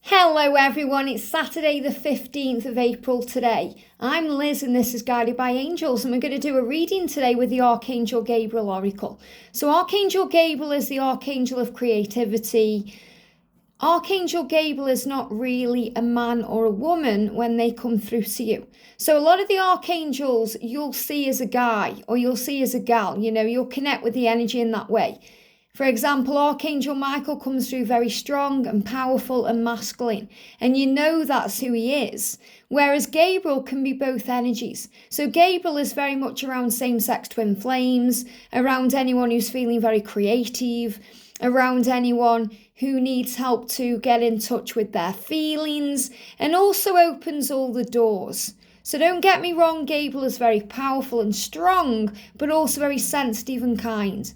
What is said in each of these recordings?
Hello everyone, it's Saturday the 15th of April today. I'm Liz and this is Guided by Angels, and we're going to do a reading today with the Archangel Gabriel Oracle. So Archangel Gabriel is the Archangel of creativity. Archangel Gabriel is not really a man or a woman when they come through to you. So a lot of the archangels you'll see as a guy or you'll see as a gal, you'll connect with the energy in that way. For example, Archangel Michael comes through very strong and powerful and masculine, and you know that's who he is. Whereas Gabriel can be both energies. So Gabriel is very much around same-sex twin flames, around anyone who's feeling very creative, around anyone who needs help to get in touch with their feelings, and also opens all the doors. So don't get me wrong, Gabriel is very powerful and strong, but also very sensitive and kind.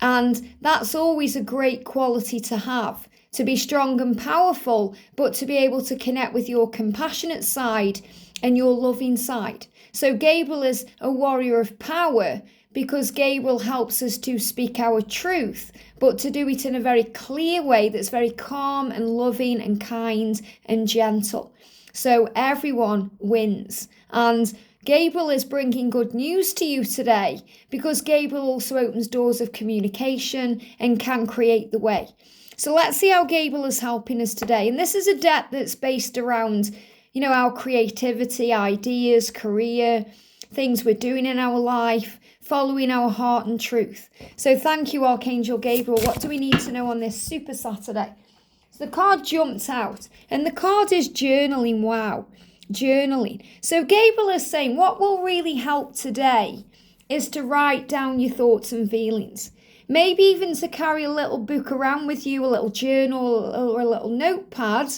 And that's always a great quality to have, to be strong and powerful, but to be able to connect with your compassionate side and your loving side. So Gabriel is a warrior of power because Gabriel helps us to speak our truth, but to do it in a very clear way that's very calm and loving and kind and gentle. So everyone wins. And Gabriel is bringing good news to you today because Gabriel also opens doors of communication and can create the way. So let's see how Gabriel is helping us today. And this is a deck that's based around, our creativity, ideas, career, things we're doing in our life, following our heart and truth. So thank you, Archangel Gabriel. What do we need to know on this Super Saturday? So the card jumped out and the card is journaling. Wow. Journaling. So Gabriel is saying what will really help today is to write down your thoughts and feelings. Maybe even to carry a little book around with you, a little journal or a little notepad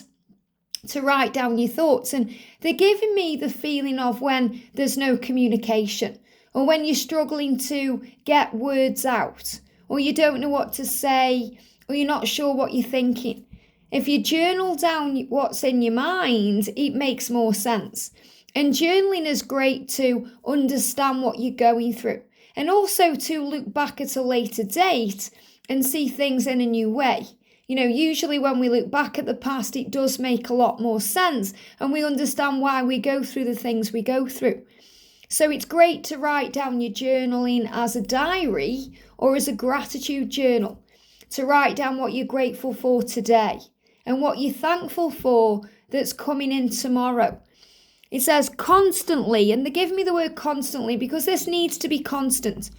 to write down your thoughts. And they're giving me the feeling of when there's no communication or when you're struggling to get words out or you don't know what to say or you're not sure what you're thinking. If you journal down what's in your mind, it makes more sense. And journaling is great to understand what you're going through and also to look back at a later date and see things in a new way. Usually when we look back at the past, it does make a lot more sense and we understand why we go through the things we go through. So it's great to write down your journaling as a diary or as a gratitude journal, to write down what you're grateful for today and what you're thankful for that's coming in tomorrow. It says constantly, and they give me the word constantly because this needs to be constant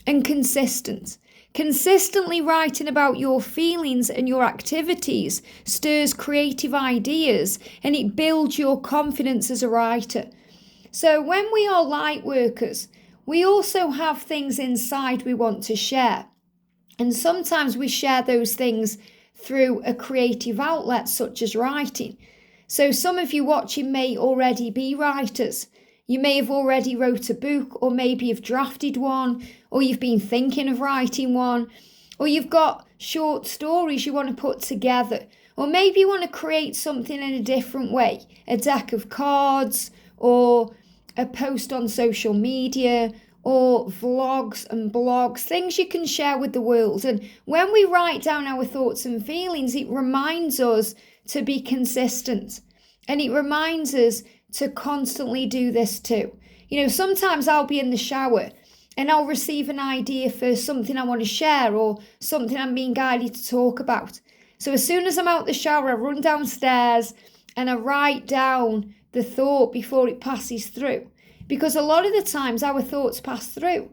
and consistent. Consistently writing about your feelings and your activities stirs creative ideas and it builds your confidence as a writer. So when we are light workers, we also have things inside we want to share. And sometimes we share those things through a creative outlet such as writing. So some of you watching may already be writers. You may have already wrote a book, or maybe you've drafted one, or you've been thinking of writing one, or you've got short stories you want to put together, or maybe you want to create something in a different way, a deck of cards, or a post on social media, or vlogs and blogs, things you can share with the world. And when we write down our thoughts and feelings, it reminds us to be consistent. And it reminds us to constantly do this too. Sometimes I'll be in the shower and I'll receive an idea for something I want to share or something I'm being guided to talk about. So as soon as I'm out the shower, I run downstairs and I write down the thought before it passes through. Because a lot of the times our thoughts pass through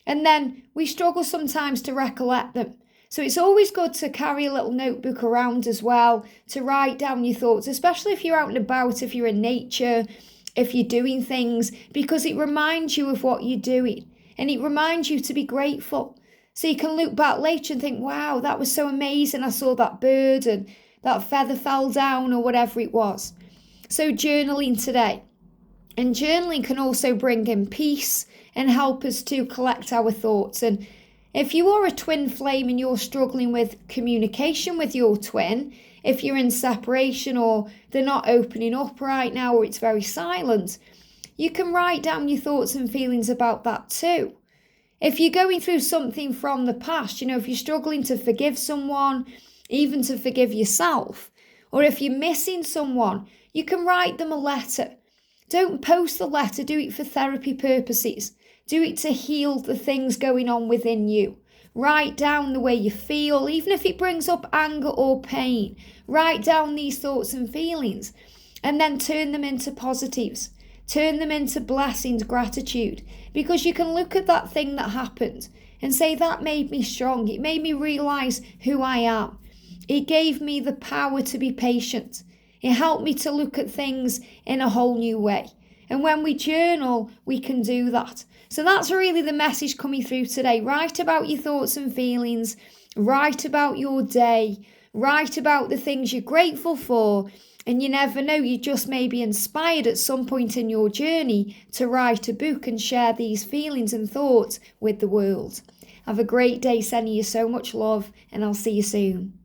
and then we struggle sometimes to recollect them. So it's always good to carry a little notebook around as well, to write down your thoughts, especially if you're out and about, if you're in nature, if you're doing things, because it reminds you of what you're doing and it reminds you to be grateful. So you can look back later and think, wow, that was so amazing. I saw that bird and that feather fell down or whatever it was. So journaling today. And journaling can also bring in peace and help us to collect our thoughts. And if you are a twin flame and you're struggling with communication with your twin, if you're in separation or they're not opening up right now or it's very silent, you can write down your thoughts and feelings about that too. If you're going through something from the past, if you're struggling to forgive someone, even to forgive yourself, Or if you're missing someone, you can write them a letter. Don't post the letter, do it for therapy purposes. Do it to heal the things going on within you. Write down the way you feel, even if it brings up anger or pain. Write down these thoughts and feelings and then turn them into positives. Turn them into blessings, gratitude, because you can look at that thing that happened and say, that made me strong. It made me realize who I am. It gave me the power to be patient. It helped me to look at things in a whole new way. And when we journal, we can do that. So that's really the message coming through today. Write about your thoughts and feelings. Write about your day. Write about the things you're grateful for. And you never know, you just may be inspired at some point in your journey to write a book and share these feelings and thoughts with the world. Have a great day, sending you so much love, and I'll see you soon.